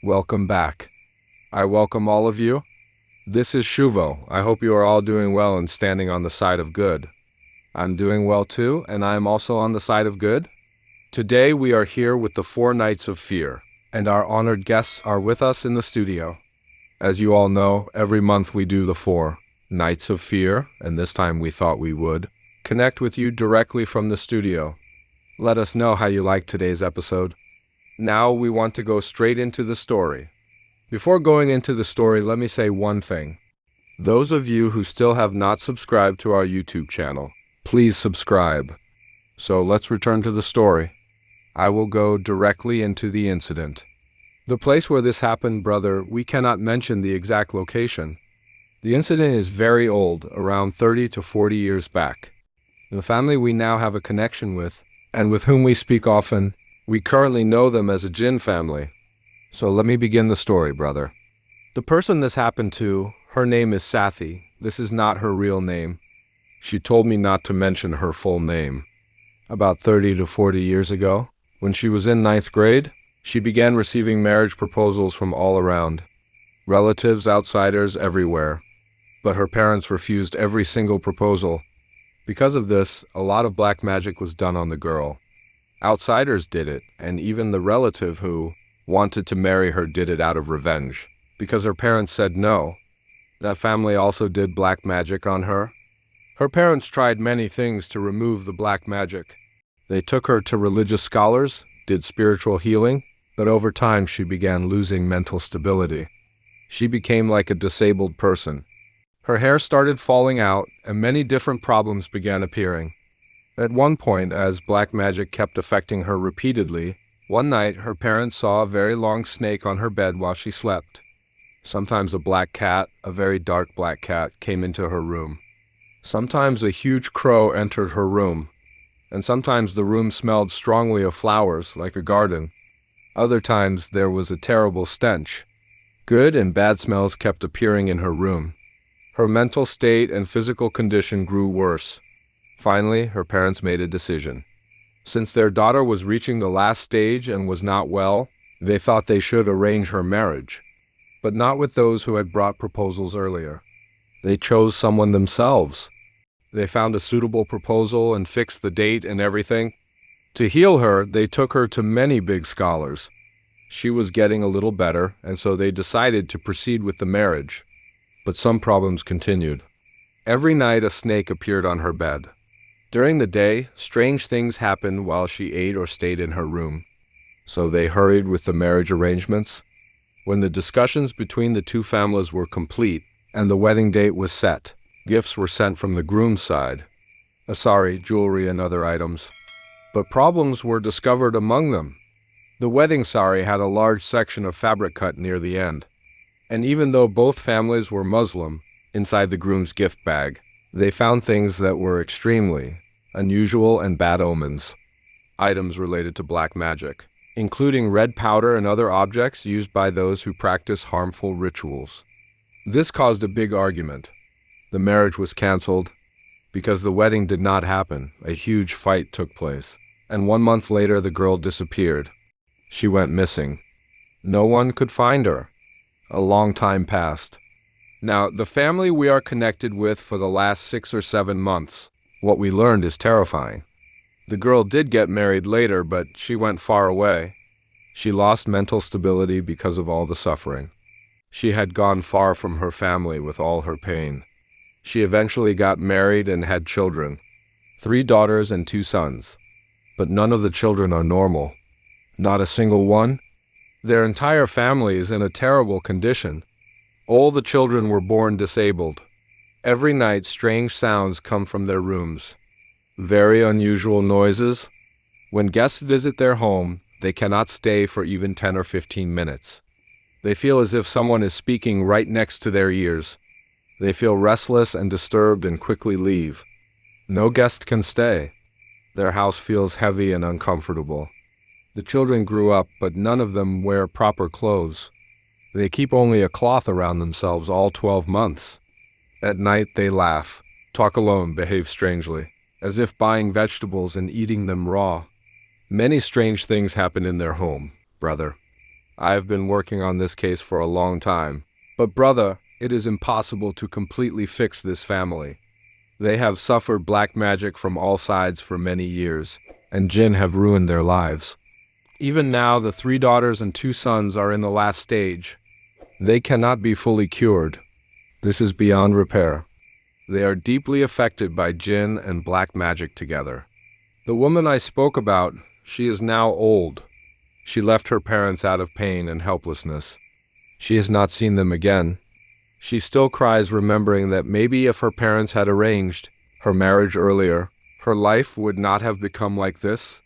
Welcome back. I welcome all of you. This is Shuvo. I hope you are all doing well and standing on the side of good. I'm doing well too, and I am also on the side of good. Today we are here with the 4 Nights of Fear, and our honored guests are with us in the studio. As you all know, every month we do the 4 Nights of Fear, and this time we thought we would connect with you directly from the studio. Let us know how you liked today's episode. Now we want to go straight into the story. Before going into the story, let me say one thing. Those of you who still have not subscribed to our YouTube channel, please subscribe. So let's return to the story. I will go directly into the incident. The place where this happened, brother, we cannot mention the exact location. The incident is very old, around 30 to 40 years back. The family we now have a connection with, and with whom we speak often, we currently know them as a jinn family. So let me begin the story, brother. The person this happened to, her name is Sathi. This is not her real name. She told me not to mention her full name. About 30 to 40 years ago, when she was in 9th grade, she began receiving marriage proposals from all around. Relatives, outsiders, everywhere. But her parents refused every single proposal. Because of this, a lot of black magic was done on the girl. Outsiders did it, and even the relative who wanted to marry her did it out of revenge. Because her parents said no, that family also did black magic on her. Her parents tried many things to remove the black magic. They took her to religious scholars, did spiritual healing, but over time she began losing mental stability. She became like a disabled person. Her hair started falling out, and many different problems began appearing. At one point, as black magic kept affecting her repeatedly, one night her parents saw a very long snake on her bed while she slept. Sometimes a black cat, a very dark black cat, came into her room. Sometimes a huge crow entered her room, and sometimes the room smelled strongly of flowers, like a garden. Other times there was a terrible stench. Good and bad smells kept appearing in her room. Her mental state and physical condition grew worse. Finally, her parents made a decision. Since their daughter was reaching the last stage and was not well, they thought they should arrange her marriage. But not with those who had brought proposals earlier. They chose someone themselves. They found a suitable proposal and fixed the date and everything. To heal her, they took her to many big scholars. She was getting a little better, and so they decided to proceed with the marriage. But some problems continued. Every night a snake appeared on her bed. During the day, strange things happened while she ate or stayed in her room. So they hurried with the marriage arrangements. When the discussions between the two families were complete and the wedding date was set, gifts were sent from the groom's side. Asari, jewelry, and other items. But problems were discovered among them. The wedding sari had a large section of fabric cut near the end. And even though both families were Muslim, inside the groom's gift bag, they found things that were extremely unusual and bad omens. Items related to black magic, including red powder and other objects used by those who practice harmful rituals. This caused a big argument. The marriage was canceled. Because the wedding did not happen, a huge fight took place. And 1 month later, the girl disappeared. She went missing. No one could find her. A long time passed. Now, the family we are connected with for the last 6 or 7 months, what we learned is terrifying. The girl did get married later, but she went far away. She lost mental stability because of all the suffering. She had gone far from her family with all her pain. She eventually got married and had children, 3 daughters and 2 sons. But none of the children are normal. Not a single one. Their entire family is in a terrible condition. All the children were born disabled. Every night, strange sounds come from their rooms. Very unusual noises. When guests visit their home, they cannot stay for even 10 or 15 minutes. They feel as if someone is speaking right next to their ears. They feel restless and disturbed and quickly leave. No guest can stay. Their house feels heavy and uncomfortable. The children grew up, but none of them wear proper clothes. They keep only a cloth around themselves all 12 months. At night they laugh, talk alone, behave strangely, as if buying vegetables and eating them raw. Many strange things happen in their home, brother. I have been working on this case for a long time. But brother, it is impossible to completely fix this family. They have suffered black magic from all sides for many years, and jinn have ruined their lives. Even now, the 3 daughters and 2 sons are in the last stage. They cannot be fully cured. This is beyond repair. They are deeply affected by jinn and black magic together. The woman I spoke about, she is now old. She left her parents out of pain and helplessness. She has not seen them again. She still cries, remembering that maybe if her parents had arranged her marriage earlier, her life would not have become like this.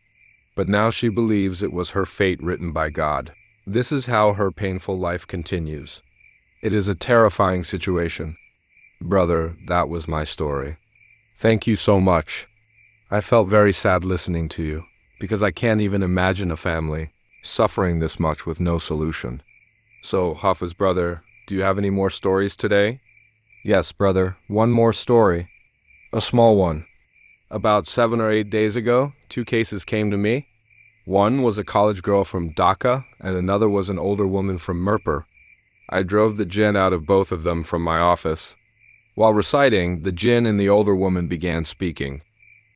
But now she believes it was her fate written by God. This is how her painful life continues. It is a terrifying situation. Brother, that was my story. Thank you so much. I felt very sad listening to you, because I can't even imagine a family suffering this much with no solution. So, Hafiz brother, do you have any more stories today? Yes, brother, one more story. A small one. About 7 or 8 days ago, 2 cases came to me. One was a college girl from Dhaka, and another was an older woman from Mirpur. I drove the jinn out of both of them from my office. While reciting, the jinn in the older woman began speaking.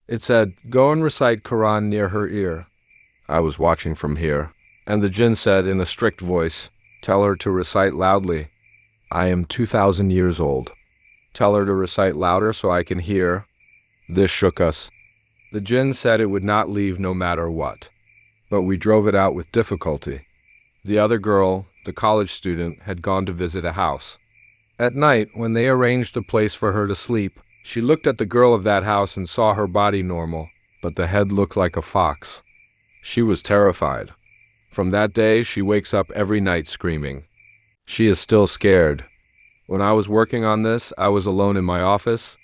It said, "Go and recite Quran near her ear." I was watching from here, and the jinn said in a strict voice, "Tell her to recite loudly. I am 2,000 years old. Tell her to recite louder so I can hear." This shook us. The jinn said it would not leave no matter what, but we drove it out with difficulty. The other girl, the college student, had gone to visit a house. At night, when they arranged a place for her to sleep, she looked at the girl of that house and saw her body normal, but the head looked like a fox. She was terrified. From that day, she wakes up every night screaming. She is still scared. When I was working on this, I was alone in my office.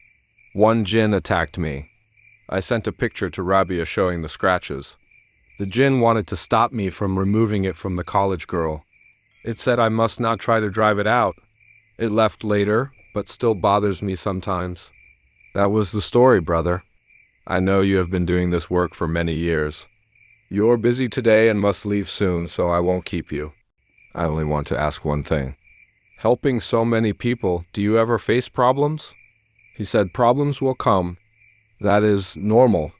One jinn attacked me. I sent a picture to Rabia showing the scratches. The jinn wanted to stop me from removing it from the college girl. It said I must not try to drive it out. It left later, but still bothers me sometimes. That was the story, brother. I know you have been doing this work for many years. You're busy today and must leave soon, so I won't keep you. I only want to ask one thing. Helping so many people, do you ever face problems? He said problems will come. That is normal.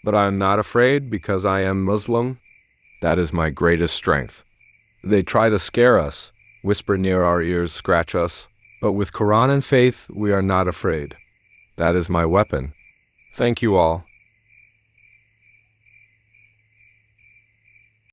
But I am not afraid because I am Muslim. That is my greatest strength. They try to scare us, whisper near our ears, scratch us. But with Quran and faith, we are not afraid. That is my weapon. Thank you all.